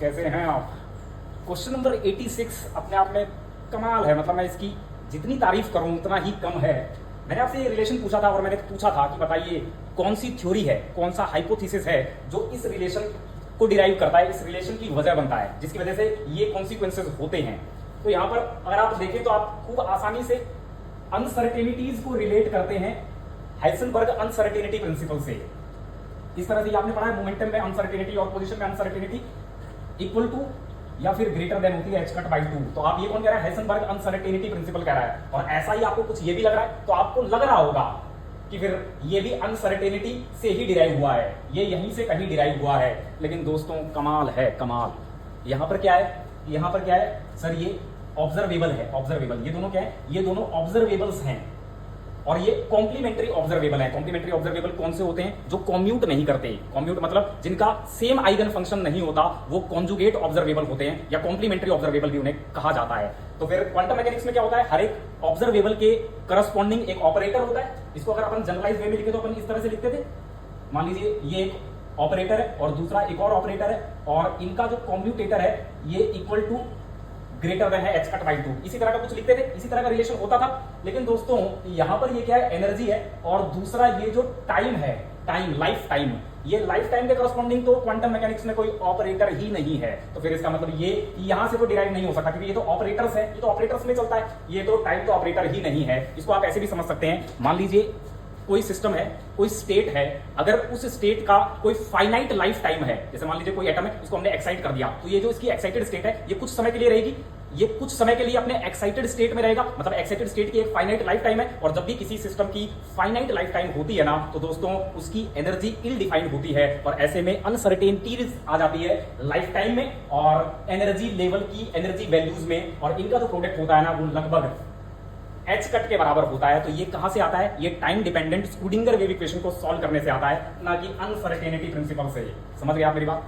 कैसे हैं आप? क्वेश्चन नंबर 86 अपने आप में कमाल है, मतलब मैं इसकी जितनी तारीफ करूं उतना ही कम है। मैंने आपसे ये रिलेशन पूछा था और मैंने पूछा था कि बताइए कौन सी थ्योरी है, कौन सा हाइपोथेसिस है जो इस रिलेशन को डिराइव करता है, इस रिलेशन की वजह बनता है, जिसकी वजह से ये कॉन्सिक्वेंसेज होते हैं। तो यहाँ पर अगर आप देखें तो आप खूब आसानी से अनसर्टेनिटीज को रिलेट करते हैं हाइसेनबर्ग अनसर्टेनिटी प्रिंसिपल से। इस तरह से आपने पढ़ा है मोमेंटम में अनसर्टेनिटी और पोजीशन में अनसर्टेनिटी इक्वल टू या फिर ग्रेटर देन होती है h कट बाई 2। तो आप ये कौन कह रहा है? हाइसेनबर्ग अनसर्टेनिटी प्रिंसिपल कह रहा है। और ऐसा ही आपको कुछ ये भी लग रहा है, तो आपको लग रहा होगा कि फिर ये भी अनसर्टेनिटी से ही डिराइव हुआ है, ये यहीं से कहीं डिराइव हुआ है। लेकिन दोस्तों कमाल है, कमाल। यहां पर क्या है? यहां पर क्या है सर? ये ऑब्जर्वेबल है, ऑब्जर्वेबल। ये दोनों क्या है? ये दोनों ऑब्जर्वेबल्स हैं और ये कॉम्प्लीमेंट्री ऑब्जर्वेबल है। कॉम्प्लीमेंट्री ऑब्जर्वेबल कौन से होते हैं? जो कॉम्यूट नहीं करते। कॉम्यूट मतलब जिनका सेम आइगन फंक्शन नहीं होता, वो कॉन्जुगेट ऑब्जर्वेबल होते हैं, या कॉम्प्लीमेंट्री ऑब्जर्वेबल भी उन्हें कहा जाता है। तो फिर क्वांटम मैकेनिक्स में क्या होता है? हर एक ऑब्जर्वेबल के करस्पॉन्डिंग एक ऑपरेटर होता है। इसको अगर अपन जनरलाइज वे में लिखे तो अपन इस तरह से लिखते थे, मान लीजिए ये एक ऑपरेटर है और दूसरा एक और ऑपरेटर है, और इनका जो कॉम्यूटेटर है ये इक्वल टू ग्रेटर देन है h कट बाई 2। इसी तरह का कुछ लिखते थे, इसी तरह का रिलेशन होता था। लेकिन दोस्तों यहां पर ये क्या है? एनर्जी है, और दूसरा ये जो टाइम है, टाइम, लाइफ टाइम, ये लाइफ टाइम के करस्पॉन्डिंग तो क्वांटम मैकेनिक्स में कोई ऑपरेटर ही नहीं है। तो फिर इसका मतलब ये यहां से तो डिराइव नहीं हो सकता, क्योंकि ये तो ऑपरेटर्स है, ये तो ऑपरेटर्स में चलता है, ये तो टाइम तो ऑपरेटर ही नहीं है। इसको आप ऐसे भी समझ सकते हैं, मान लीजिए कोई सिस्टम है, कोई स्टेट है, अगर उस स्टेट का कोई फाइनाइट लाइफ टाइम है, जैसे मान लीजिए कोई एटम है, इसको हमने एक्साइट कर दिया, तो ये जो इसकी एक्साइटेड स्टेट है ये कुछ समय के लिए रहेगी, ये कुछ समय के लिए अपने एक्साइटेड स्टेट में रहेगा। मतलब एक्साइटेड स्टेट की एक फाइनाइट लाइफ टाइम है, और जब भी किसी सिस्टम की फाइनाइट लाइफ टाइम होती है ना, तो दोस्तों उसकी एनर्जी इल डिफाइंड होती है, और ऐसे में अनसर्टेनिटीज आ जाती है लाइफ टाइम में और एनर्जी लेवल की, एनर्जी वैल्यूज में, और इनका जो प्रोडक्ट होता है ना वो लगभग h कट के बराबर होता है। तो ये कहां से आता है? ये टाइम डिपेंडेंट स्क्रूडिंगर वेव इक्वेशन को सॉल्व करने से आता है, ना कि अनसर्टेनिटी प्रिंसिपल से। समझ गए आप मेरी बात?